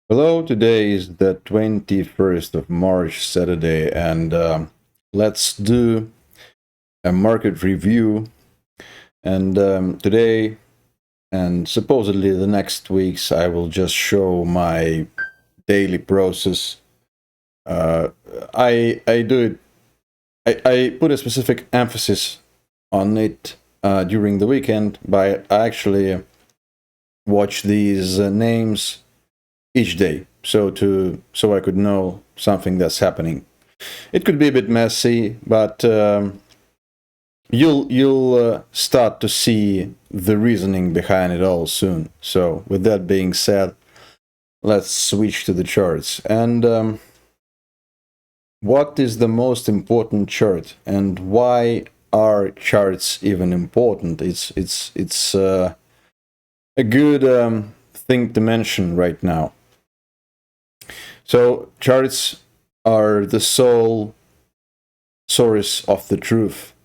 Hello, today is the 21st of March, Saturday, and let's do a market review. And today, and supposedly the next weeks, I will just show my daily process. Uh, I do it. I put a specific emphasis on it during the weekend, but I actually watch these names each day, so I could know something that's happening. It could be a bit messy, but you'll start to see the reasoning behind it all soon. So, with that being said, let's switch to the charts. And what is the most important chart, and why are charts even important? It's a good thing to mention right now. So, charts are the sole source of the truth,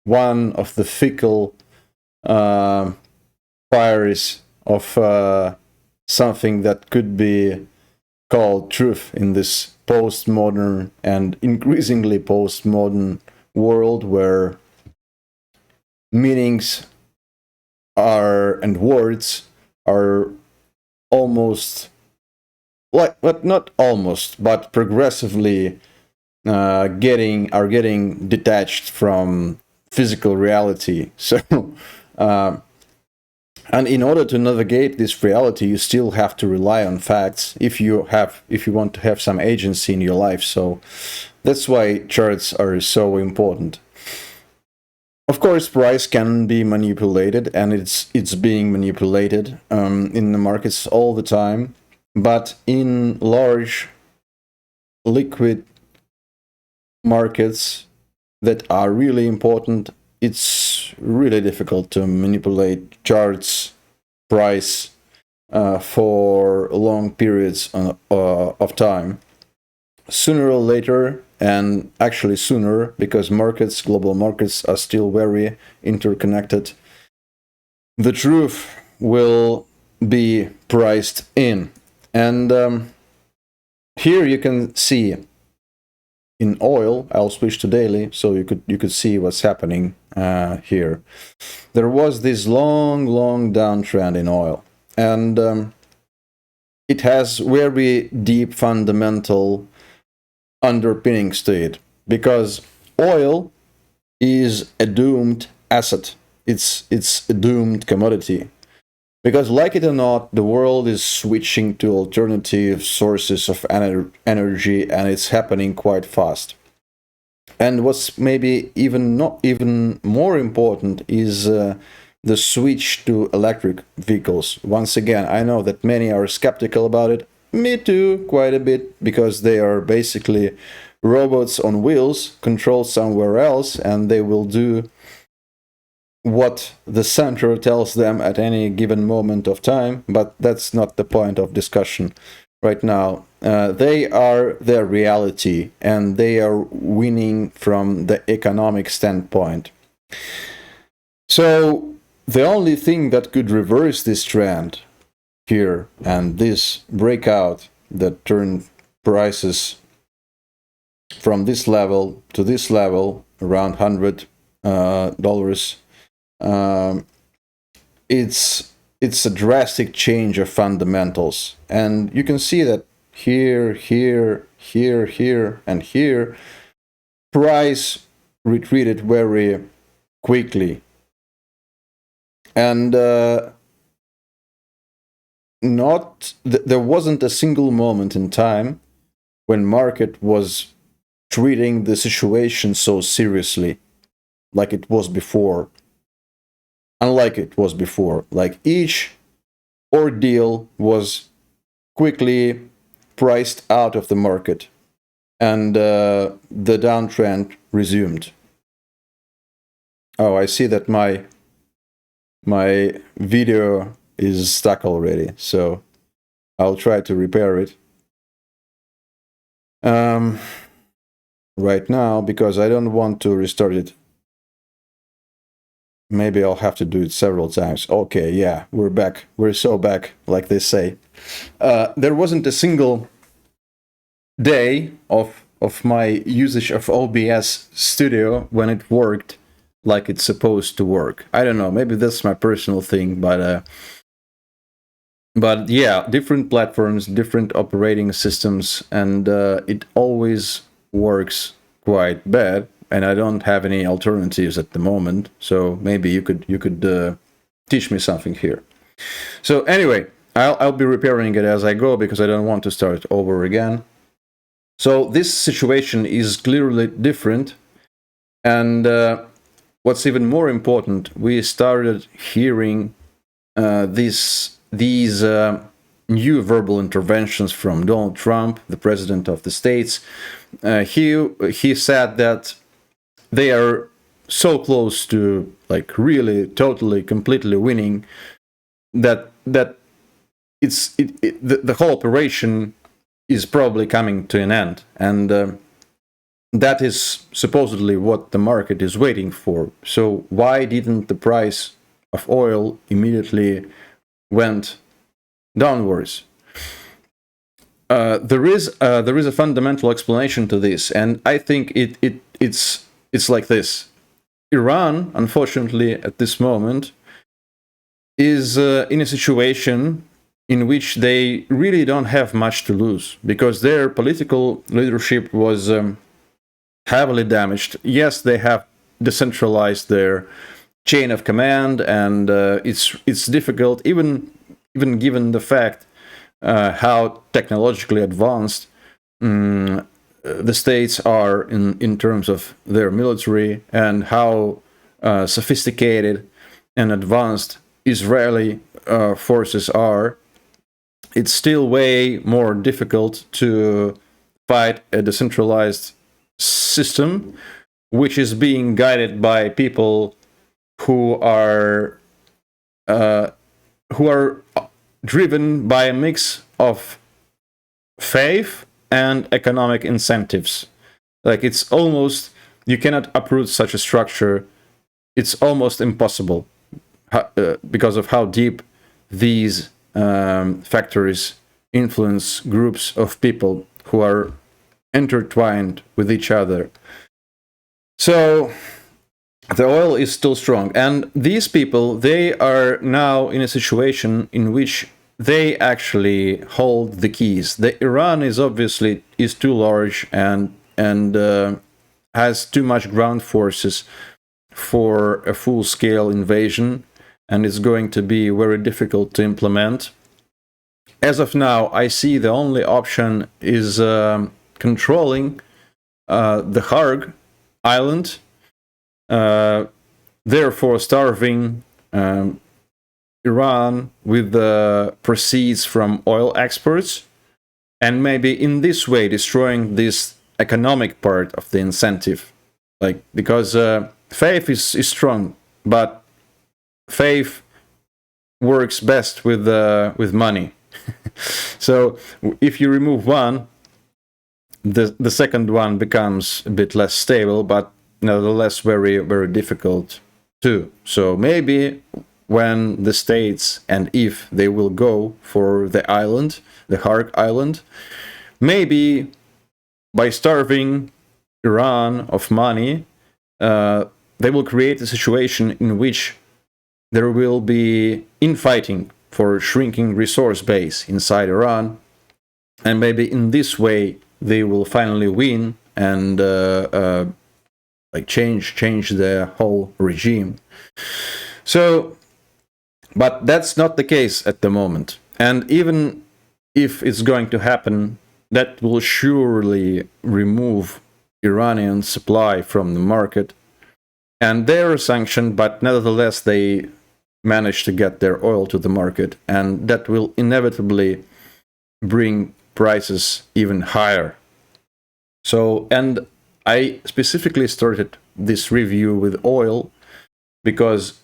one of the fickle fires of something that could be called truth in this postmodern and increasingly postmodern world where meanings are and words are almost like, but not almost, but progressively getting detached from physical reality. So, uh, and in order to navigate this reality, you still have to rely on facts if you want to have some agency in your life. So that's why charts are so important. Of course, price can be manipulated, and it's being manipulated in the markets all the time. But in large liquid markets that are really important, it's really difficult to manipulate charts, price for long periods of time. Sooner or later, and actually sooner, because global markets are still very interconnected, the truth will be priced in. And here you can see in oil. I'll switch to daily so you could see what's happening here. There was this long downtrend in oil, and it has very deep fundamental underpinnings to it, because oil is a doomed asset. It's a doomed commodity. Because, like it or not, the world is switching to alternative sources of energy, and it's happening quite fast. And what's maybe even more important is the switch to electric vehicles. Once again, I know that many are skeptical about it. Me too, quite a bit, because they are basically robots on wheels controlled somewhere else, and they will do what the center tells them at any given moment of time. But that's not the point of discussion right now. They are their reality, and they are winning from the economic standpoint. So the only thing that could reverse this trend here and this breakout that turned prices from this level to this level around $100, it's a drastic change of fundamentals, and you can see that here, and here, price retreated very quickly, and there wasn't a single moment in time when market was treating the situation so seriously, like it was before. Unlike it was before, like each ordeal was quickly priced out of the market, and the downtrend resumed. Oh, I see that my video is stuck already, so I'll try to repair it right now, because I don't want to restart it. Maybe I'll have to do it several times. Okay, yeah, we're back. We're so back, like they say. There wasn't a single day of my usage of OBS Studio when it worked like it's supposed to work. I don't know, maybe that's my personal thing, but yeah, different platforms, different operating systems, and it always works quite bad. And I don't have any alternatives at the moment, so maybe you could teach me something here. So anyway, I'll be repairing it as I go because I don't want to start over again. So this situation is clearly different, and what's even more important, we started hearing these new verbal interventions from Donald Trump, the president of the States. He said that they are so close to like really, totally, completely winning that the whole operation is probably coming to an end, and that is supposedly what the market is waiting for. So why didn't the price of oil immediately went downwards? There is a fundamental explanation to this, and I think it's like this. Iran, unfortunately, at this moment, is in a situation in which they really don't have much to lose because their political leadership was heavily damaged. Yes, they have decentralized their chain of command, and it's difficult, even given the fact how technologically advanced the states are in terms of their military, and how sophisticated and advanced Israeli forces are. It's still way more difficult to fight a decentralized system which is being guided by people who are driven by a mix of faith and economic incentives. Like, it's almost, you cannot uproot such a structure. It's almost impossible because of how deep these factories influence groups of people who are intertwined with each other. So the oil is still strong, and these people, they are now in a situation in which they actually hold the keys. The Iran is obviously too large and has too much ground forces for a full-scale invasion, and it's going to be very difficult to implement. As of now, I see the only option is controlling the Harg Island, therefore starving Iran with the proceeds from oil exports, and maybe in this way destroying this economic part of the incentive. Like, because faith is strong, but faith works best with money. So if you remove one, the second one becomes a bit less stable, but nevertheless very, very difficult too. So maybe when the states, and if they will go for the island, the Harg Island, maybe by starving Iran of money, they will create a situation in which there will be infighting for a shrinking resource base inside Iran, and maybe in this way they will finally win and like change the whole regime. So, but that's not the case at the moment, and even if it's going to happen, that will surely remove Iranian supply from the market, and they're sanctioned, but nevertheless they manage to get their oil to the market, and that will inevitably bring prices even higher. So, and I specifically started this review with oil because,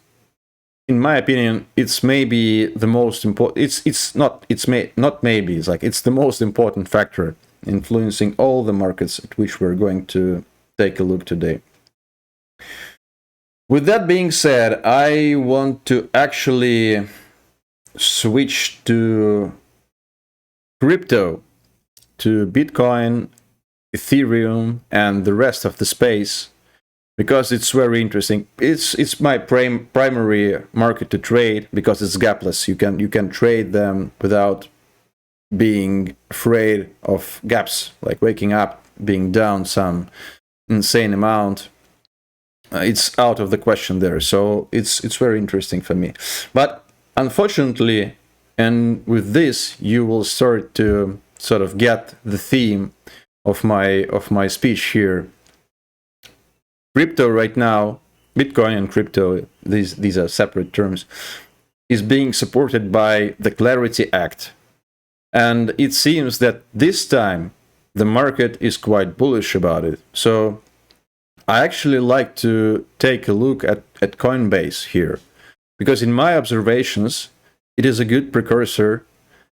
in my opinion, it's maybe the most important. It's not maybe. It's like it's the most important factor influencing all the markets at which we're going to take a look today. With that being said, I want to actually switch to crypto to Bitcoin, Ethereum, and the rest of the space, because it's very interesting. It's my primary market to trade, because it's gapless. You can trade them without being afraid of gaps, like waking up being down some insane amount. It's out of the question there. So it's very interesting for me. But unfortunately, and with this, you will start to sort of get the theme of my speech here. Crypto right now, Bitcoin and crypto, these are separate terms, is being supported by the Clarity Act. And it seems that this time the market is quite bullish about it. So I actually like to take a look at Coinbase here, because in my observations, it is a good precursor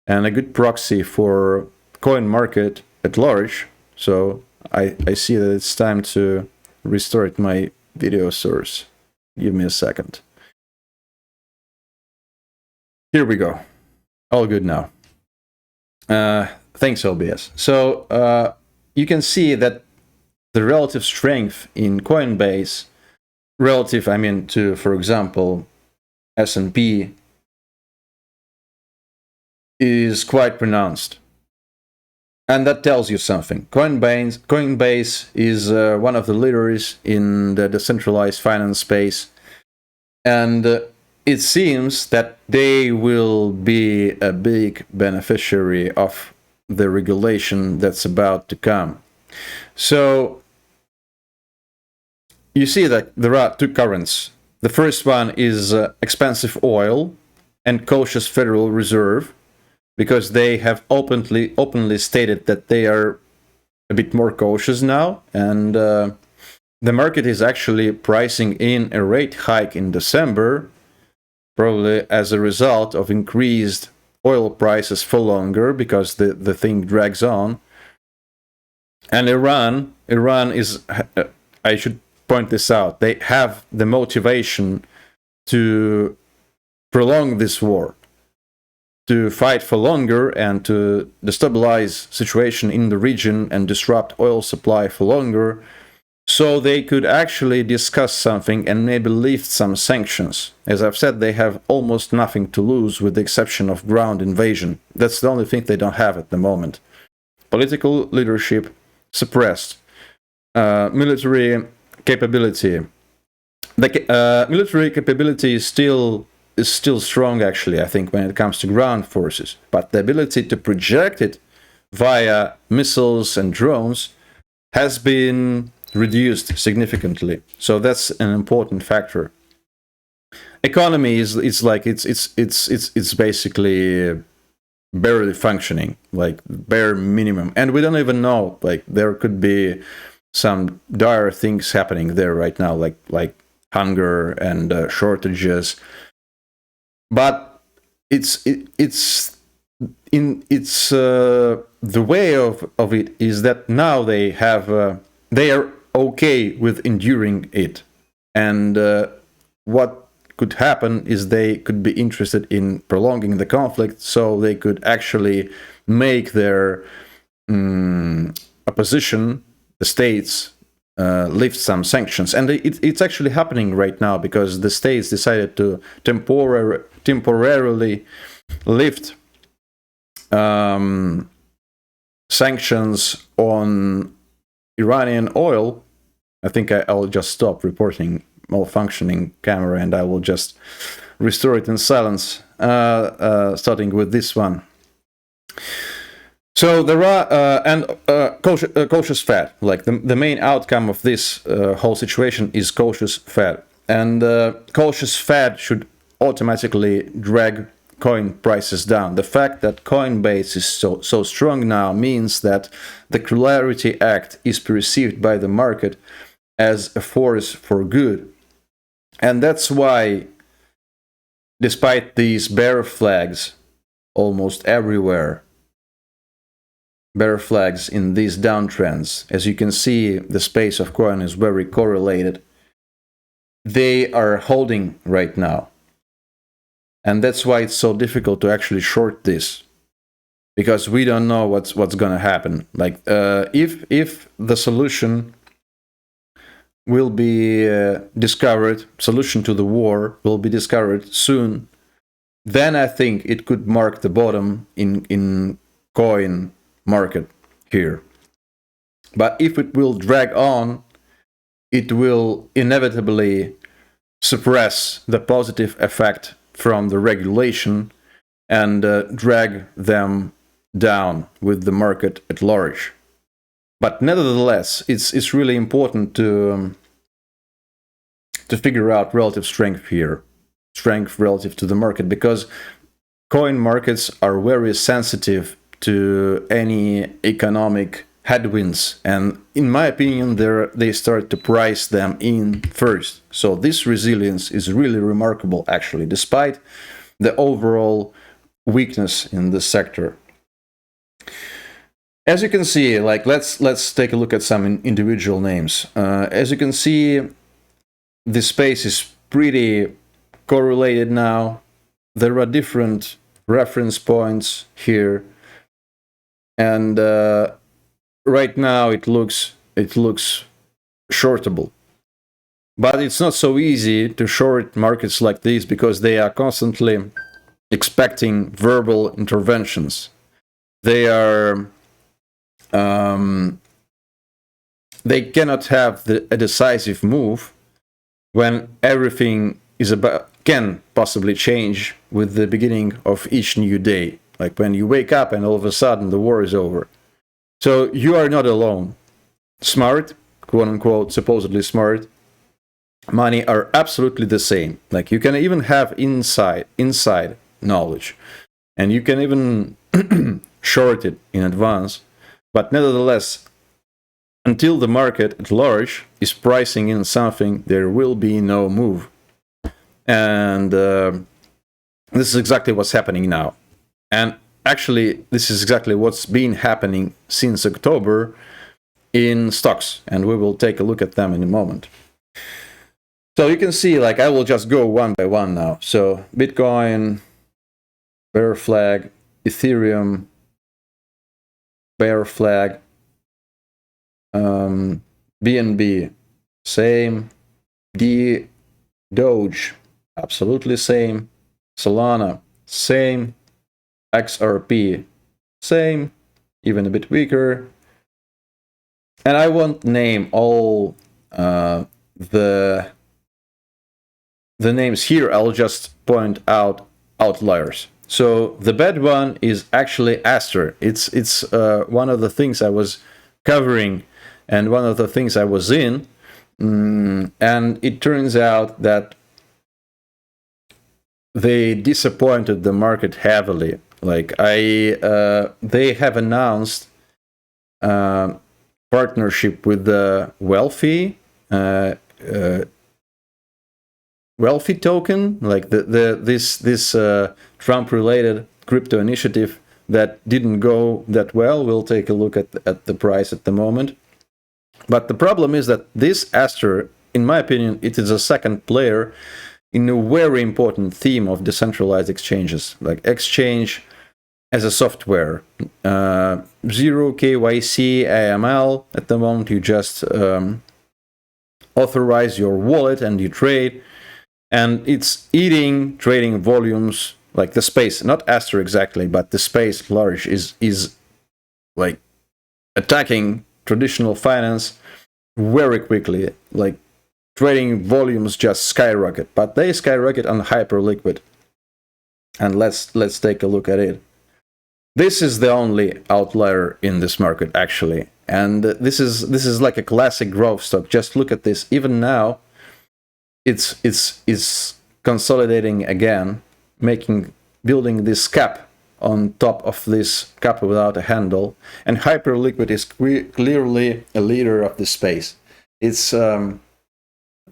and a good proxy for coin market at large. So I see that it's time to restart my video source. Give me a second. Here we go. All good now. Thanks, OBS. So you can see that the relative strength in Coinbase, relative, I mean, to, for example, S&P, is quite pronounced. And that tells you something. Coinbase is one of the leaders in the decentralized finance space. And it seems that they will be a big beneficiary of the regulation that's about to come. So you see that there are two currents. The first one is expensive oil and cautious Federal Reserve, because they have openly stated that they are a bit more cautious now, and the market is actually pricing in a rate hike in December, probably as a result of increased oil prices for longer, because the thing drags on. And Iran is, I should point this out, they have the motivation to prolong this war, to fight for longer and to destabilize situation in the region and disrupt oil supply for longer, so they could actually discuss something and maybe lift some sanctions. As I've said, they have almost nothing to lose, with the exception of ground invasion. That's the only thing they don't have at the moment. Political leadership suppressed. Military capability. The military capability is still strong, actually, I think, when it comes to ground forces. But the ability to project it via missiles and drones has been reduced significantly. So that's an important factor. Economy is it's basically barely functioning, like bare minimum. And we don't even know, like, there could be some dire things happening there right now, like hunger and shortages. But the way of it is that now they are okay with enduring it, and what could happen is they could be interested in prolonging the conflict, so they could actually make their opposition, the states, lift some sanctions. And it's actually happening right now, because the states decided to temporarily lift sanctions on Iranian oil. I think I'll just stop reporting malfunctioning camera, and I will just restore it in silence, starting with this one. So there are cautious Fed. Like the main outcome of this whole situation is cautious Fed, and cautious Fed should automatically drag coin prices down. The fact that Coinbase is so strong now means that the Clarity Act is perceived by the market as a force for good. And that's why, despite these bear flags almost everywhere, bear flags in these downtrends, as you can see, the space of coin is very correlated. They are holding right now. And that's why it's so difficult to actually short this. because we don't know what's going to happen. Like if the solution will be discovered, solution to the war will be discovered soon, then I think it could mark the bottom in coin market here. But if it will drag on, it will inevitably suppress the positive effect from the regulation and drag them down with the market at large. But nevertheless, it's really important to figure out relative strength here, strength relative to the market, because coin markets are very sensitive to any economic headwinds, and in my opinion they start to price them in first. So this resilience is really remarkable, actually, despite the overall weakness in the sector. As you can see, like let's take a look at some individual names. As you can see, the space is pretty correlated now. There are different reference points here, and right now it looks shortable. But it's not so easy to short markets like these because they are constantly expecting verbal interventions. They are they cannot have a decisive move when everything can possibly change with the beginning of each new day. Like when you wake up and all of a sudden the war is over. So you are not alone. Smart, quote unquote, supposedly smart, money are absolutely the same. Like you can even have inside knowledge, and you can even short it in advance. But nevertheless, until the market at large is pricing in something, there will be no move. And this is exactly what's happening now. And actually, this is exactly what's been happening since October in stocks. And we will take a look at them in a moment. So you can see, like, I will just go one by one now. So Bitcoin, bear flag, Ethereum, bear flag, BNB, same, Doge, absolutely same, Solana, same, XRP, same, even a bit weaker. And I won't name all the names here. I'll just point out outliers. So the bad one is actually Aster. It's one of the things I was covering and one of the things I was in, and it turns out that they disappointed the market heavily. Like they have announced partnership with the Wealthy token, like this Trump-related crypto initiative that didn't go that well. We'll take a look at the price at the moment. But the problem is that this Aster, in my opinion, it is a second player in a very important theme of decentralized exchanges, like exchange as a software. Zero KYC AML. At the moment, you just authorize your wallet and you trade. And it's eating trading volumes, like the space, not Aster exactly, but the space at large is like attacking traditional finance very quickly. Like trading volumes just skyrocket, but they skyrocket on Hyperliquid. And let's take a look at it. This is the only outlier in this market, actually. And this is like a classic growth stock. Just look at this. Even now, it's consolidating again, building this cap on top of this cap without a handle. And Hyperliquid is clearly a leader of the space. It's the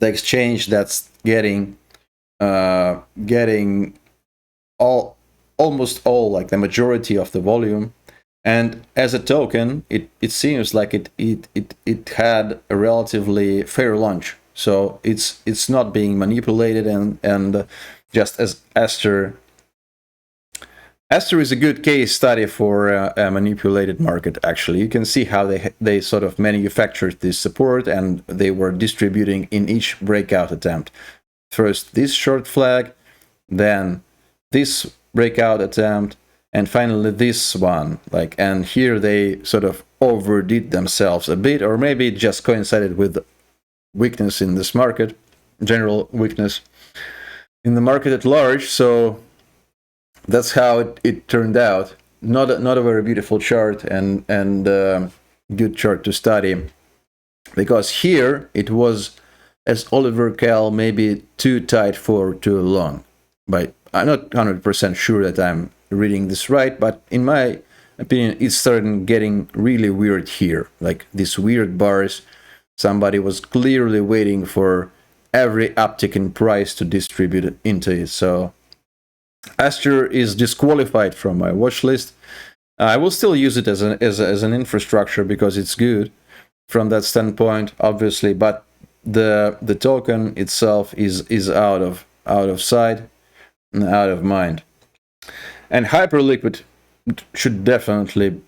exchange that's getting almost all, like the majority of the volume. And as a token, it seems like it had a relatively fair launch. So it's not being manipulated, and just as Aster Aster is a good case study for a manipulated market, actually. You can see how they sort of manufactured this support and they were distributing in each breakout attempt. First this short flag, then this breakout attempt, and finally this one. And here they sort of overdid themselves a bit, or maybe it just coincided with weakness in this market, general weakness in the market at large. So that's how it turned out. Not a very beautiful chart and good chart to study, because here it was, as Oliver Kell, maybe too tight for too long. But I'm not 100% sure that I'm reading this right, but in my opinion, it started getting really weird here. Like these weird bars, somebody was clearly waiting for every uptick in price to distribute into it. So Aster is disqualified from my watch list. I will still use it as an infrastructure because it's good from that standpoint, obviously, but the token itself is out of sight and out of mind. And Hyperliquid should definitely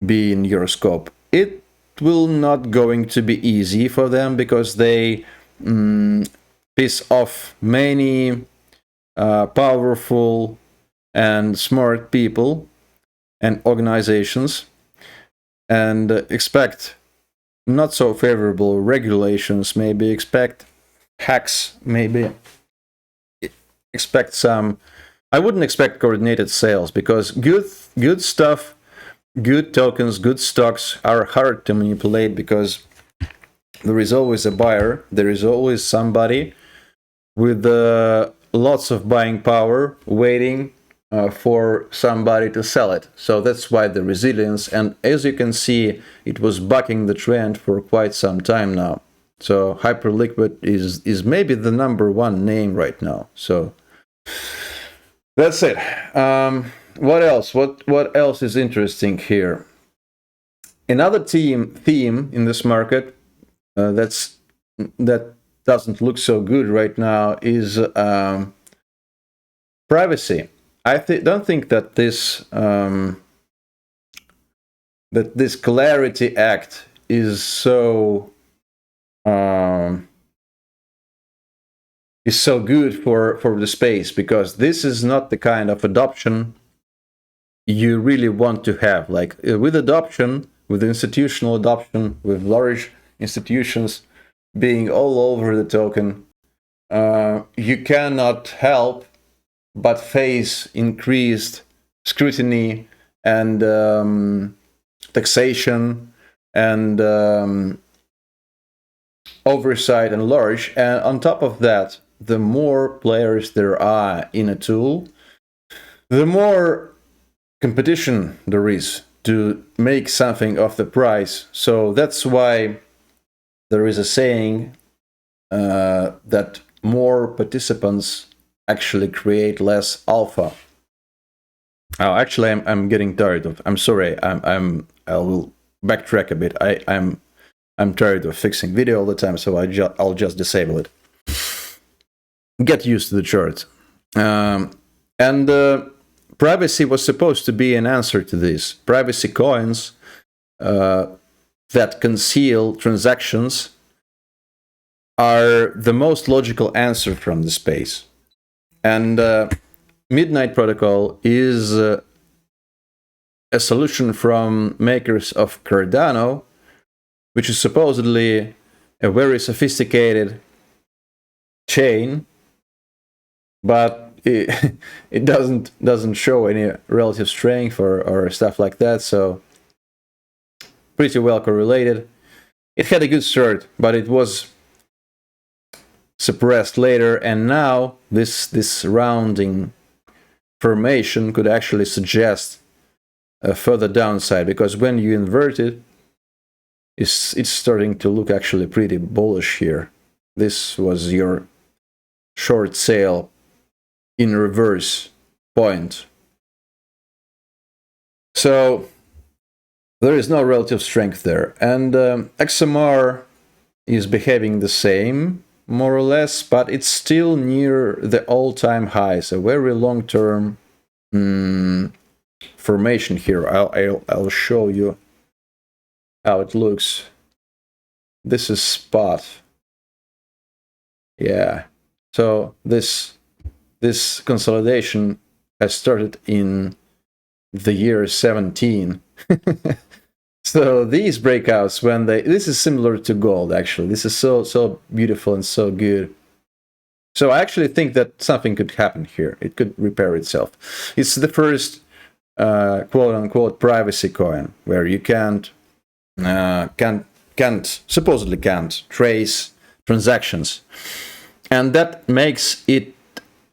be in your scope. It will not going to be easy for them because they piss off many powerful and smart people and organizations, and expect not so favorable regulations, maybe expect hacks, maybe expect some. I wouldn't expect coordinated sales, because good stuff, good tokens, good stocks are hard to manipulate, because there is always a buyer, there is always somebody with lots of buying power waiting for somebody to sell it. So that's why the resilience, and as you can see, it was bucking the trend for quite some time now. So Hyperliquid is maybe the #1 name right now. So that's it. What else? What else is interesting here? Another theme in this market that doesn't look so good right now is privacy. I don't think that this Clarity Act is so good for the space, because this is not the kind of adoption you really want to have. Like with adoption, with institutional adoption, with large institutions being all over the token, you cannot help but face increased scrutiny and taxation and oversight and large. And on top of that, the more players there are in a tool, the more competition there is to make something of the price. So that's why there is a saying that more participants actually create less alpha. Oh, actually, I'm getting tired of. I'm sorry. I will backtrack a bit. I'm tired of fixing video all the time, so I'll just disable it. Get used to the chart. And privacy was supposed to be an answer to this. Privacy coins that conceal transactions are the most logical answer from the space. And Midnight Protocol is a solution from makers of Cardano, which is supposedly a very sophisticated chain, but it doesn't show any relative strength or stuff like that. So pretty well correlated. It had a good start, but it was suppressed later, and now this rounding formation could actually suggest a further downside, because when you invert it, it's starting to look actually pretty bullish here. This was your short sale in reverse point. So there is no relative strength there, and XMR is behaving the same, more or less, but it's still near the all-time highs, a very long-term formation here. I'll show you how it looks. This is spot. Yeah. So this consolidation has started in the year 17. So these breakouts, this is similar to gold, actually. This is so beautiful and so good. So I actually think that something could happen here. It could repair itself. It's the first quote-unquote privacy coin where you supposedly can't trace transactions. And that makes it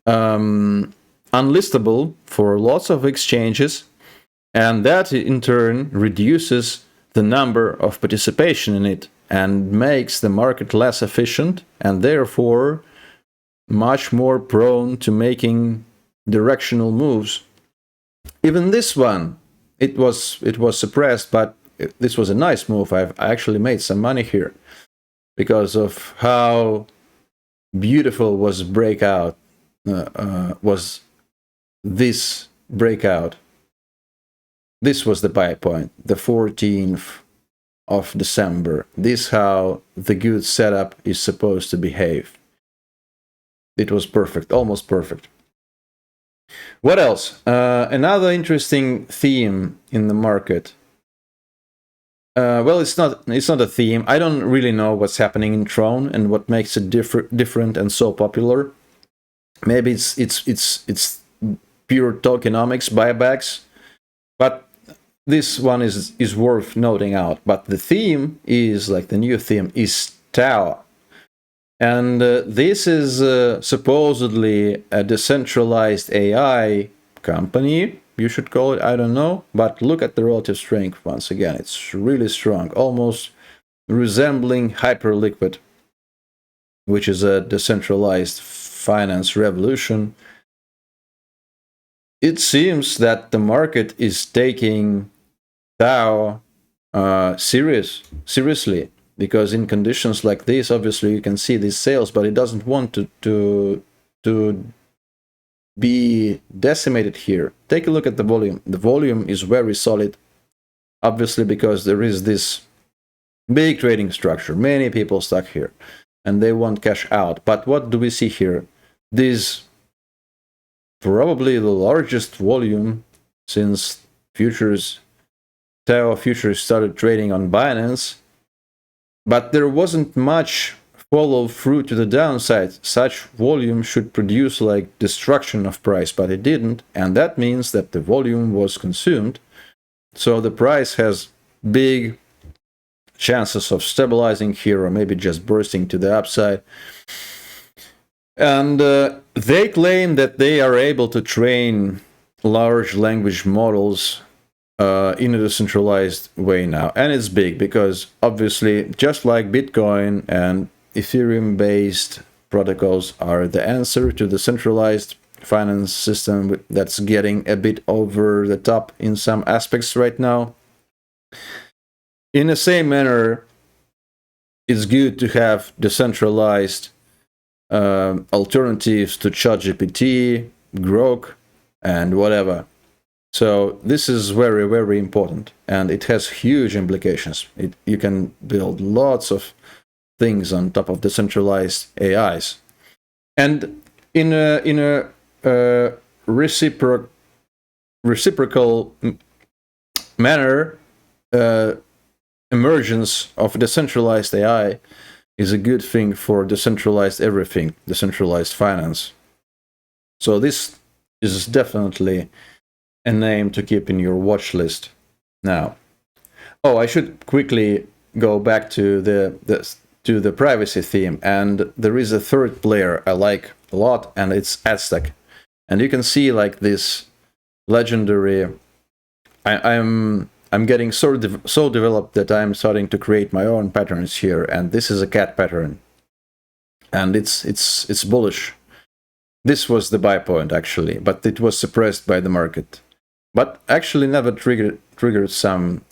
unlistable for lots of exchanges. And that in turn reduces the number of participation in it and makes the market less efficient and therefore much more prone to making directional moves. Even this one, it was suppressed, but this was a nice move. I actually made some money here because of how beautiful was this breakout. This was the buy point, the 14th of December. This is how the good setup is supposed to behave. It was perfect, almost perfect. What else? Another interesting theme in the market. Well, it's not a theme. I don't really know what's happening in Tron and what makes it different and so popular. Maybe it's pure tokenomics buybacks, but this one is worth noting out. But the theme is, like, the new theme is Tau. And this is supposedly a decentralized AI company, you should call it, I don't know. But look at the relative strength once again. It's really strong, almost resembling Hyperliquid, which is a decentralized finance revolution. It seems that the market is taking Tau seriously, because in conditions like this, obviously you can see these sales, but it doesn't want to be decimated here. Take a look at the volume. The volume is very solid, obviously, because there is this big trading structure, many people stuck here, and they want cash out. But what do we see here? This probably the largest volume since Tau futures started trading on Binance, but there wasn't much follow through to the downside. Such volume should produce like destruction of price, but it didn't, and that means that the volume was consumed. So the price has big chances of stabilizing here, or maybe just bursting to the upside. And they claim that they are able to train large language models in a decentralized way now. And it's big because obviously, just like Bitcoin and Ethereum-based protocols are the answer to the centralized finance system that's getting a bit over the top in some aspects right now. In the same manner, it's good to have decentralized alternatives to ChatGPT, Grok, and whatever. So this is very, very important, and it has huge implications. You can build lots of things on top of decentralized AIs, and in a reciprocal manner, emergence of decentralized AI is a good thing for decentralized everything, decentralized finance. So this is definitely a name to keep in your watch list. Now, I should quickly go back to the privacy theme, and there is a third player I like a lot, and it's Aztec. And you can see like this legendary. I'm getting so developed that I'm starting to create my own patterns here, and this is a cat pattern, and it's bullish. This was the buy point actually, but it was suppressed by the market. But actually never triggered some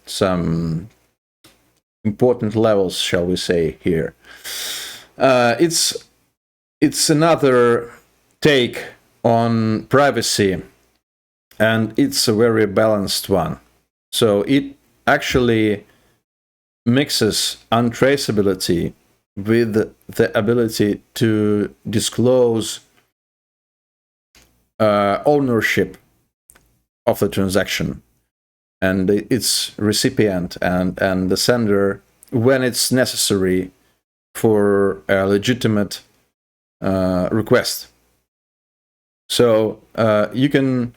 important levels, shall we say here. It's another take on privacy and it's a very balanced one. So it actually mixes untraceability with the ability to disclose ownership of the transaction and its recipient and the sender when it's necessary for a legitimate request. So you can,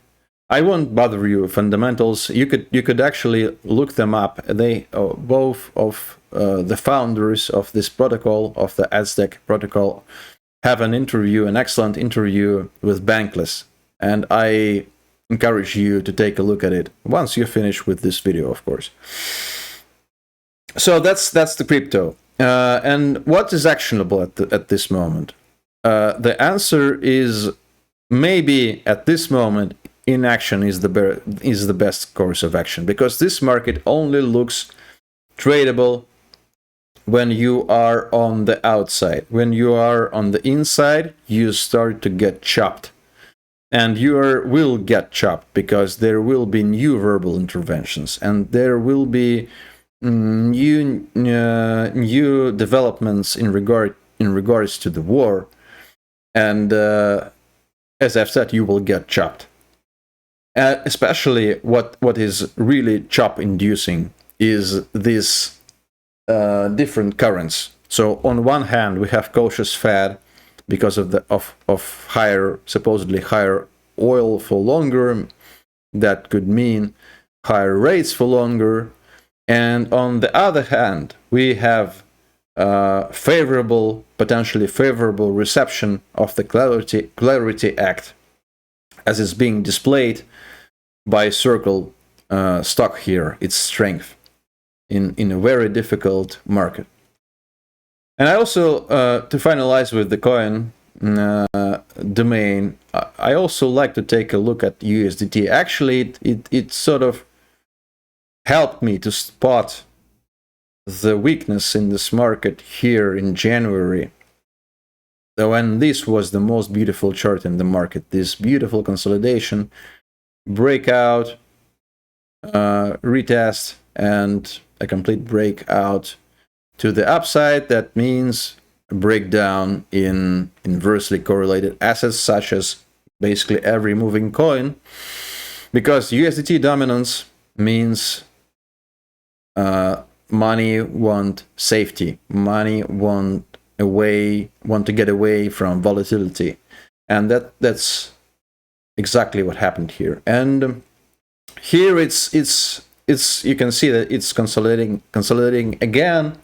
I won't bother you with fundamentals. You could actually look them up. They both of the founders of this protocol, of the Aztec protocol, have an excellent interview with Bankless, and I encourage you to take a look at it once you finish with this video, of course. So that's the crypto. And what is actionable at this moment? The answer is maybe at this moment inaction is the best course of action, because this market only looks tradable when you are on the outside. When you are on the inside, you start to get chopped. And you will get chopped because there will be new verbal interventions, and there will be new developments in regards to the war. And as I've said, you will get chopped. Especially what is really chop-inducing is this different currents. So on one hand, we have cautious Fed because of higher, supposedly higher oil for longer. That could mean higher rates for longer. And on the other hand, we have potentially favorable reception of the Clarity Act, as is being displayed by Circle stock here, its strength in a very difficult market. And I also, to finalize with the coin domain, I also like to take a look at USDT. Actually, it sort of helped me to spot the weakness in this market here in January, when this was the most beautiful chart in the market. This beautiful consolidation, breakout, retest, and a complete breakout to the upside. That means a breakdown in inversely correlated assets, such as basically every moving coin, because USDT dominance means money want safety, money want to get away from volatility, and that's exactly what happened here. And here it's you can see that it's consolidating again,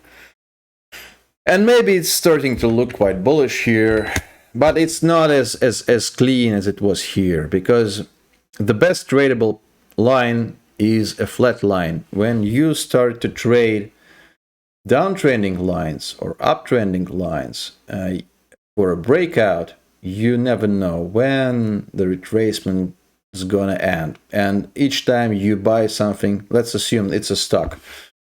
and maybe it's starting to look quite bullish here, but it's not as clean as it was here, because the best tradable line is a flat line. When you start to trade downtrending lines or uptrending lines for a breakout, you never know when the retracement is gonna end. And each time you buy something, let's assume it's a stock,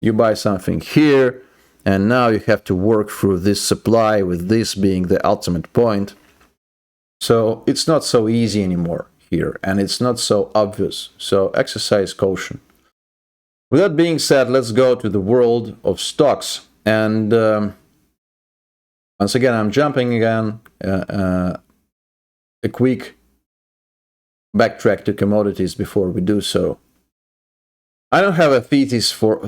you buy something here, and now you have to work through this supply, with this being the ultimate point. So it's not so easy anymore here, and it's not so obvious. So exercise caution. With that being said, let's go to the world of stocks. And once again, I'm jumping again. A quick backtrack to commodities before we do so. I don't have a thesis for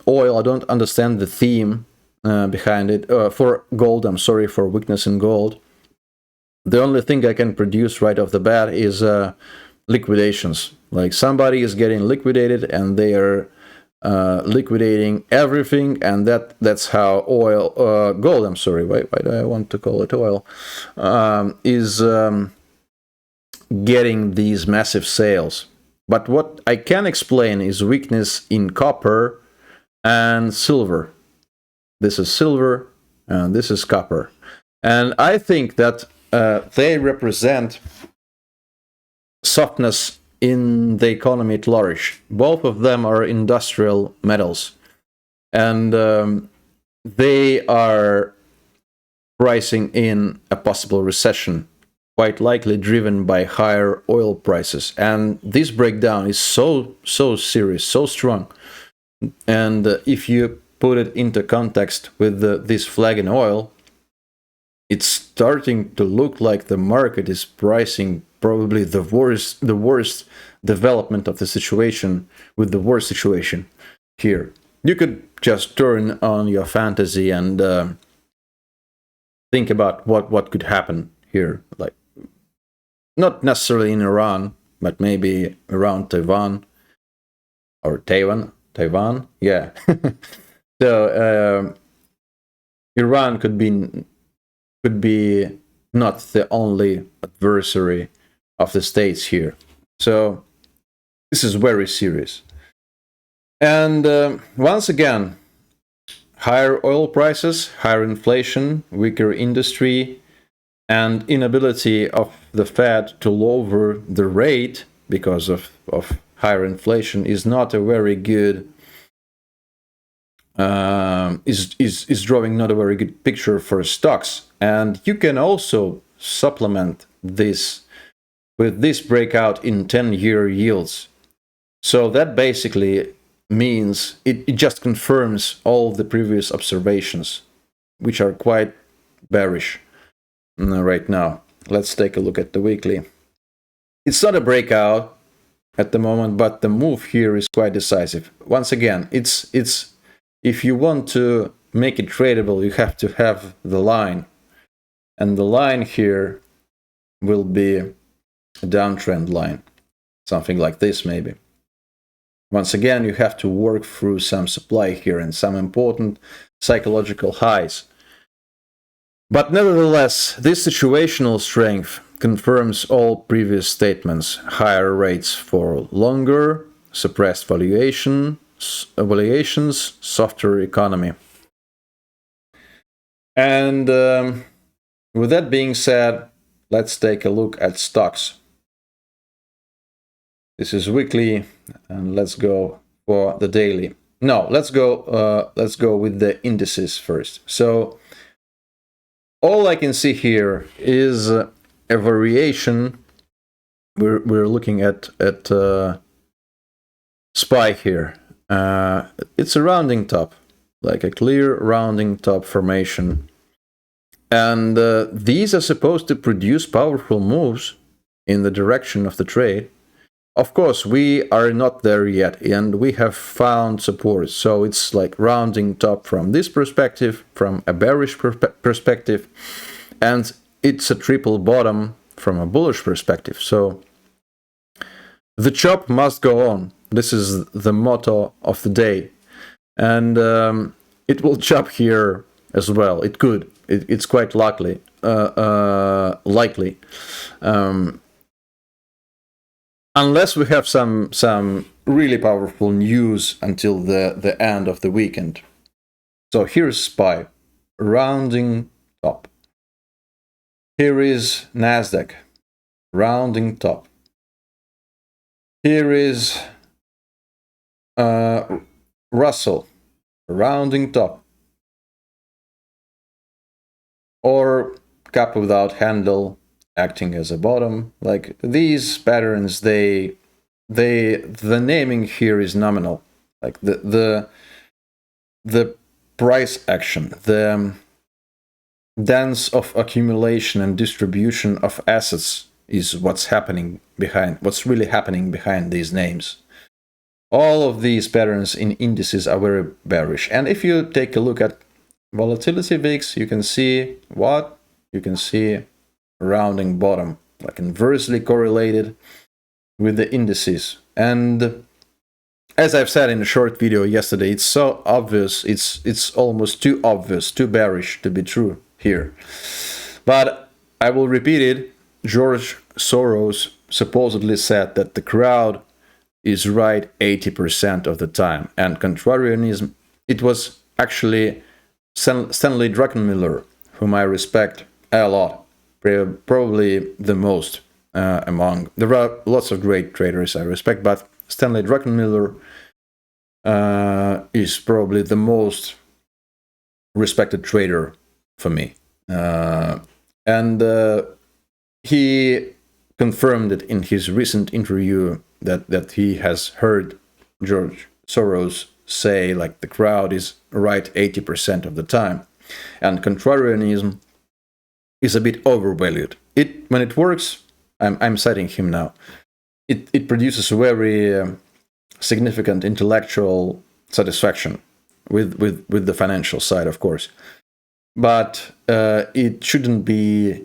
oil. I don't understand the theme behind it. For gold, I'm sorry, for weakness in gold. The only thing I can produce right off the bat is liquidations. Like somebody is getting liquidated, and they are liquidating everything, and that's how gold. I'm sorry, why do I want to call it oil? Is getting these massive sales. But what I can explain is weakness in copper and silver. This is silver, and this is copper, and I think that they represent softness in the economy at large. Both of them are industrial metals, and they are pricing in a possible recession quite likely driven by higher oil prices. And this breakdown is so serious, so strong. And if you put it into context with this flag in oil, it's starting to look like the market is pricing probably the worst development of the situation with the worst situation here. You could just turn on your fantasy and think about what could happen here, like not necessarily in Iran, but maybe around Taiwan or Taiwan, yeah. So Iran could be not the only adversary of the states here. So this is very serious. And once again, higher oil prices, higher inflation, weaker industry, and inability of the Fed to lower the rate because of higher inflation is not a very good is drawing not a very good picture for stocks. And you can also supplement this with this breakout in 10-year yields. So that basically means it just confirms all the previous observations, which are quite bearish right now. Let's take a look at the weekly. It's not a breakout at the moment, but the move here is quite decisive. Once again, it's if you want to make it tradable, you have to have the line. And the line here will be a downtrend line, something like this maybe. Once again, you have to work through some supply here and some important psychological highs. But nevertheless, this situational strength confirms all previous statements: higher rates for longer, suppressed valuations, softer economy. And with that being said, let's take a look at stocks. This is weekly, and let's go for the daily. No, let's go with the indices first. So all I can see here is a variation. We're looking at SPY here. It's a rounding top, like a clear rounding top formation. And these are supposed to produce powerful moves in the direction of the trade. Of course, we are not there yet, and we have found support. So it's like rounding top from this perspective, from a bearish perspective, and it's a triple bottom from a bullish perspective. So the chop must go on. This is the motto of the day. And it will chop here as well. It could. It's quite likely. Unless we have some really powerful news until the end of the weekend. So here's SPY, rounding top. Here is Nasdaq, rounding top. Here is Russell, rounding top. Or cap without handle, acting as a bottom. Like these patterns, the naming here is nominal. Like the price action, the dance of accumulation and distribution of assets is what's really happening behind these names. All of these patterns in indices are very bearish. And if you take a look at volatility VIX, you can see what? You can see rounding bottom, like inversely correlated with the indices. And as I've said in a short video yesterday, it's so obvious, it's almost too obvious, too bearish to be true here. But I will repeat it. George Soros supposedly said that the crowd is right 80% of the time. And contrarianism, it was actually Stanley Druckenmiller, whom I respect a lot, probably the most among. There are lots of great traders I respect, but Stanley Druckenmiller is probably the most respected trader for me. And he confirmed it in his recent interview that he has heard George Soros say, like, the crowd is right 80% of the time, and contrarianism is a bit overvalued. When it works, I'm citing him now, it produces a very significant intellectual satisfaction with the financial side, of course, but it shouldn't be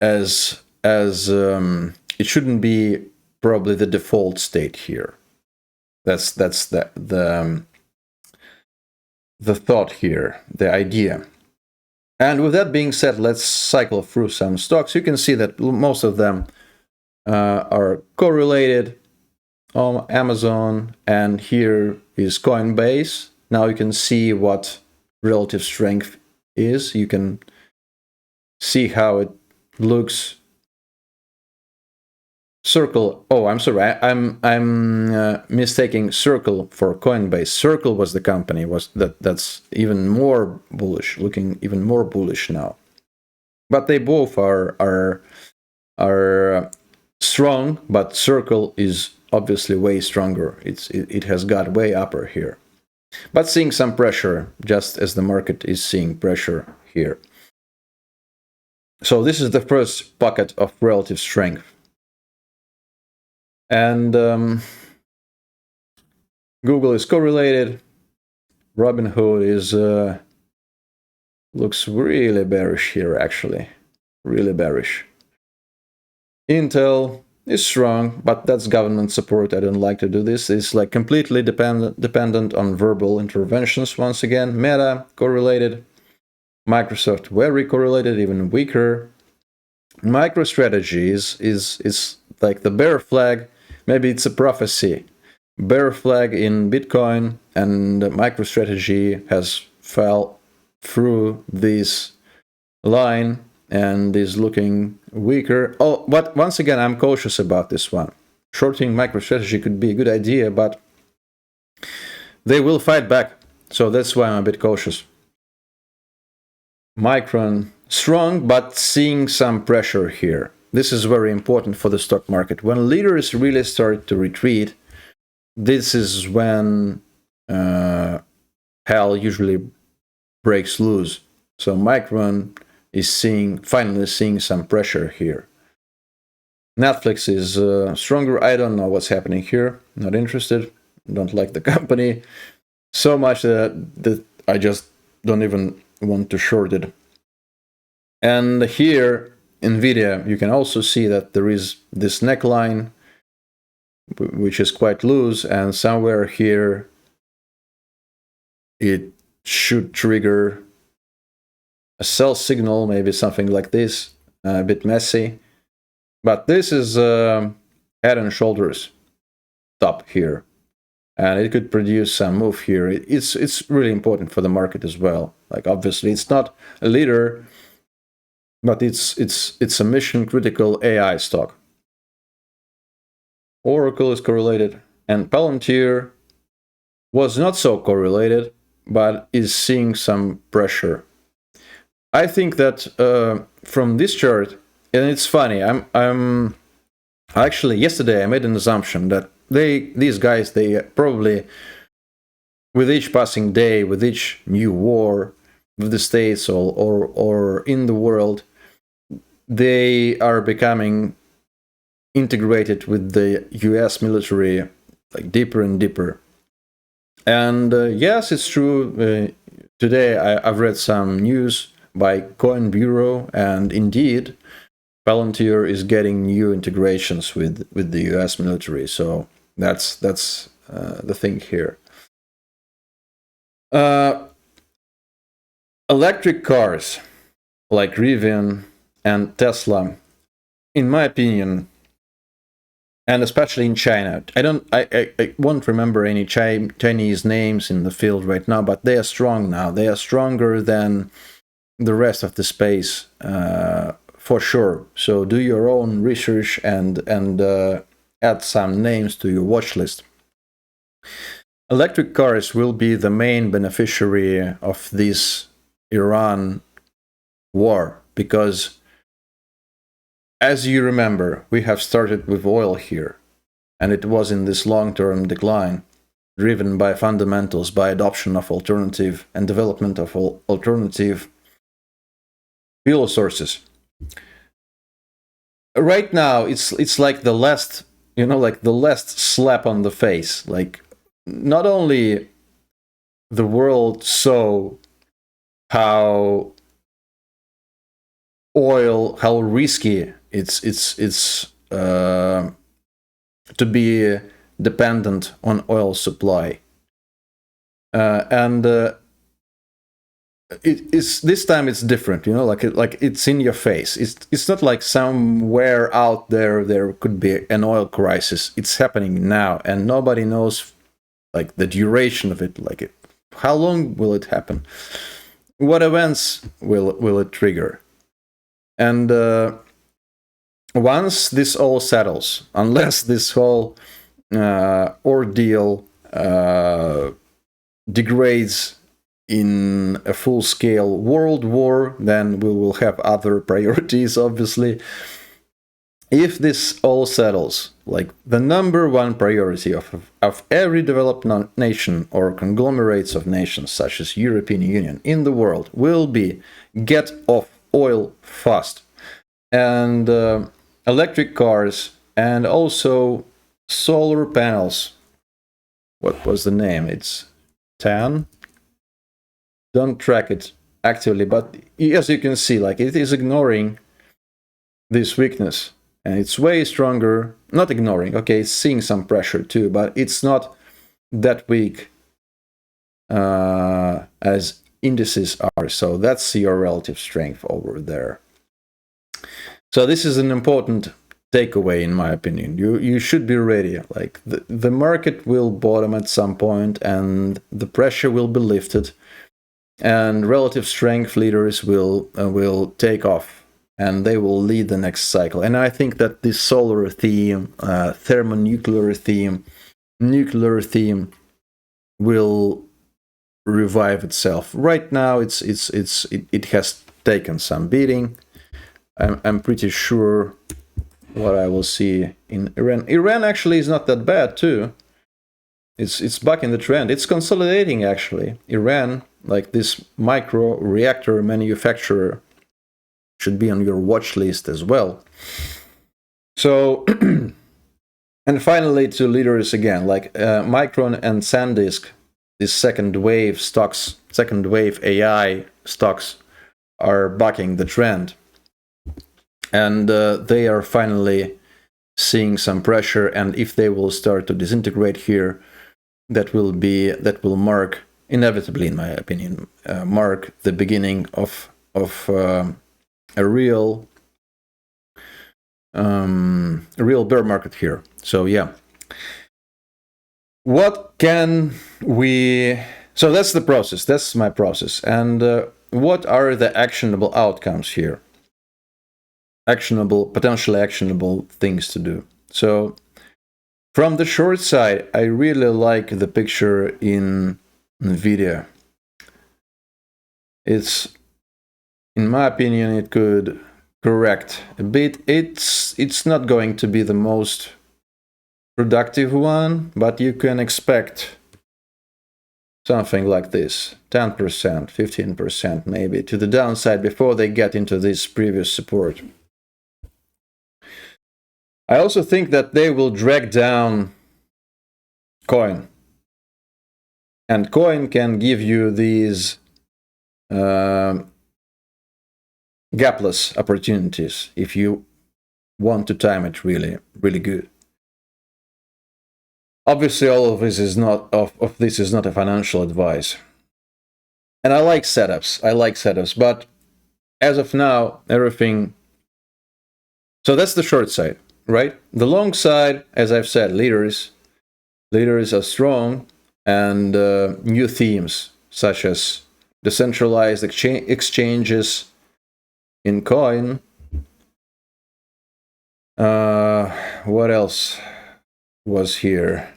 it shouldn't be probably the default state here. That's the thought here, the idea. And with that being said, let's cycle through some stocks. You can see that most of them are correlated on Amazon, and here is Coinbase. Now you can see what relative strength is. You can see how it looks. Circle. Oh, I'm sorry. I'm mistaking Circle for Coinbase. Circle was the company. That's even more bullish, looking even more bullish now. But they both are strong. But Circle is obviously way stronger. It has got way upper here, but seeing some pressure, just as the market is seeing pressure here. So this is the first bucket of relative strength. And Google is correlated. Robinhood is looks really bearish here, actually, really bearish. Intel is strong, but that's government support. I don't like to do this. It's like completely dependent on verbal interventions. Once again, Meta correlated. Microsoft very correlated, even weaker. MicroStrategy is like the bear flag. Maybe it's a prophecy. Bear flag in Bitcoin, and MicroStrategy has fell through this line and is looking weaker. Oh, but once again, I'm cautious about this one. Shorting MicroStrategy could be a good idea, but they will fight back. So that's why I'm a bit cautious. Micron, strong, but seeing some pressure here. This is very important for the stock market. When leaders really start to retreat, this is when hell usually breaks loose. So Micron is finally seeing some pressure here. Netflix is stronger. I don't know what's happening here. Not interested. Don't like the company so much that I just don't even want to short it. And here, Nvidia, you can also see that there is this neckline, which is quite loose, and somewhere here it should trigger a sell signal, maybe something like this, a bit messy. But this is head and shoulders top here, and it could produce some move here. It's really important for the market as well. Like, obviously, it's not a leader, but it's a mission critical AI stock. Oracle is correlated, and Palantir was not so correlated, but is seeing some pressure. I think that from this chart, and it's funny, I'm actually, yesterday I made an assumption that these guys, they probably, with each passing day, with each new war with the States or in the world, they are becoming integrated with the US military, like, deeper and deeper. And yes, it's true. Today I've read some news by Coin Bureau, and indeed, Palantir is getting new integrations with the US military. So that's the thing here. Electric cars like Rivian and Tesla, in my opinion, and especially in China, I won't remember any Chinese names in the field right now, but they are strong now. They are stronger than the rest of the space, for sure. So do your own research and add some names to your watch list. Electric cars will be the main beneficiary of this Iran war, because as you remember, we have started with oil here, and it was in this long-term decline, driven by fundamentals, by adoption of alternative and development of alternative fuel sources. Right now, it's like the last, like the last slap on the face. Like, not only the world saw how risky it's to be dependent on oil supply, and this time it's different. Like it's in your face. It's not like somewhere out there could be an oil crisis. It's happening now, and nobody knows like the duration of it. Like how long will it happen? What events will it trigger? And once this all settles, unless this whole ordeal degrades in a full-scale world war, then we will have other priorities, obviously. If this all settles, like the number one priority of every developed nation or conglomerates of nations, such as European Union, in the world, will be get off oil fast. And electric cars, and also solar panels. What was the name? It's TAN. Don't track it actively, but as you can see, like it is ignoring this weakness, and it's way stronger. Not ignoring, okay, it's seeing some pressure too, but it's not that weak as indices are. So that's your relative strength over there. So this is an important takeaway, in my opinion. You should be ready. Like the market will bottom at some point, and the pressure will be lifted, and relative strength leaders will take off, and they will lead the next cycle. And I think that this solar theme, thermonuclear theme, nuclear theme will revive itself. Right now, it has taken some beating. I'm pretty sure what I will see in Iran. Iran actually is not that bad too. It's back in the trend. It's consolidating actually. Iran, like this micro reactor manufacturer, should be on your watch list as well. So, and finally to leaders again, like Micron and SanDisk, this second wave AI stocks are bucking the trend. And they are finally seeing some pressure, and if they will start to disintegrate here, that will mark, inevitably, in my opinion, mark the beginning of a real bear market here. So yeah, what can we? So that's the process. That's my process. And what are the actionable outcomes here? Potentially actionable things to do. So from the short side, I really like the picture in NVIDIA. It's, in my opinion, it could correct a bit. It's not going to be the most productive one, but you can expect something like this, 10%, 15% maybe, to the downside before they get into this previous support. I also think that they will drag down Coin. And Coin can give you these gapless opportunities if you want to time it really, really good. Obviously, all of this is not a financial advice. And I like setups, but as of now, everything. So that's the short side, right? The long side, as I've said, leaders are strong, and new themes such as decentralized exchanges in Coin. What else was here?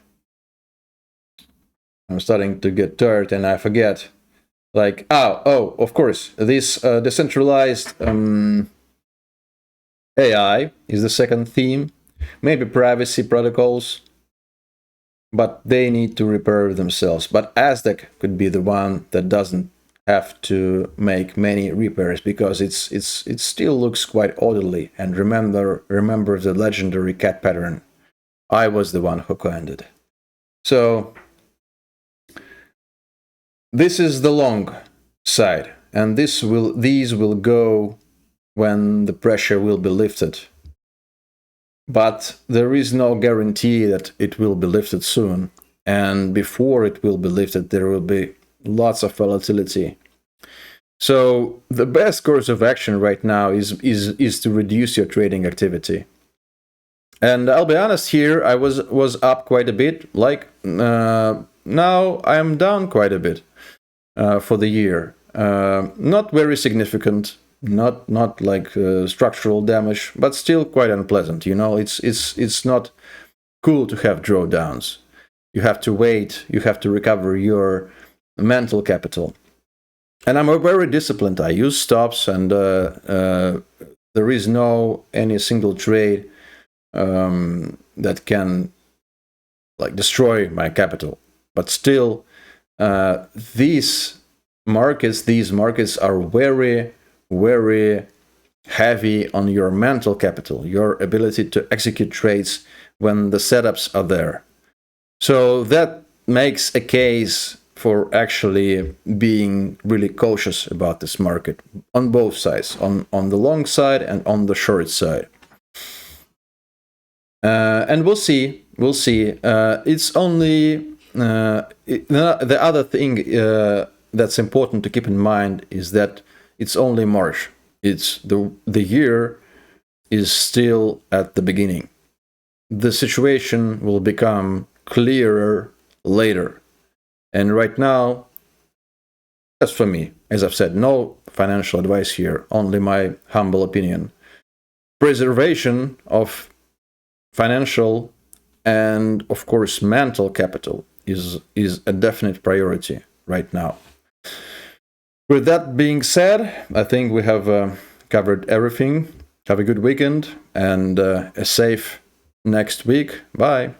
I'm starting to get tired and I forget. Like, of course, this decentralized AI is the second theme, maybe privacy protocols, but they need to repair themselves. But Aztec could be the one that doesn't have to make many repairs because it still looks quite orderly. And remember the legendary cat pattern. I was the one who coined it. So this is the long side, and these will go when the pressure will be lifted. But there is no guarantee that it will be lifted soon. And before it will be lifted, there will be lots of volatility. So the best course of action right now is to reduce your trading activity. And I'll be honest here, I was up quite a bit. Like now I am down quite a bit for the year. Not very significant. Not like structural damage, but still quite unpleasant. You know, it's not cool to have drawdowns. You have to wait. You have to recover your mental capital. And I'm very disciplined. I use stops, and there is no any single trade that can like destroy my capital. But still, these markets are very heavy on your mental capital, your ability to execute trades when the setups are there. So that makes a case for actually being really cautious about this market on both sides, on the long side and on the short side. And we'll see. It's only the other thing that's important to keep in mind is that it's only March. It's the year is still at the beginning. The situation will become clearer later. And right now, as for me, as I've said, no financial advice here, only my humble opinion. Preservation of financial and, of course, mental capital is a definite priority right now. With that being said, I think we have covered everything. Have a good weekend and a safe next week. Bye.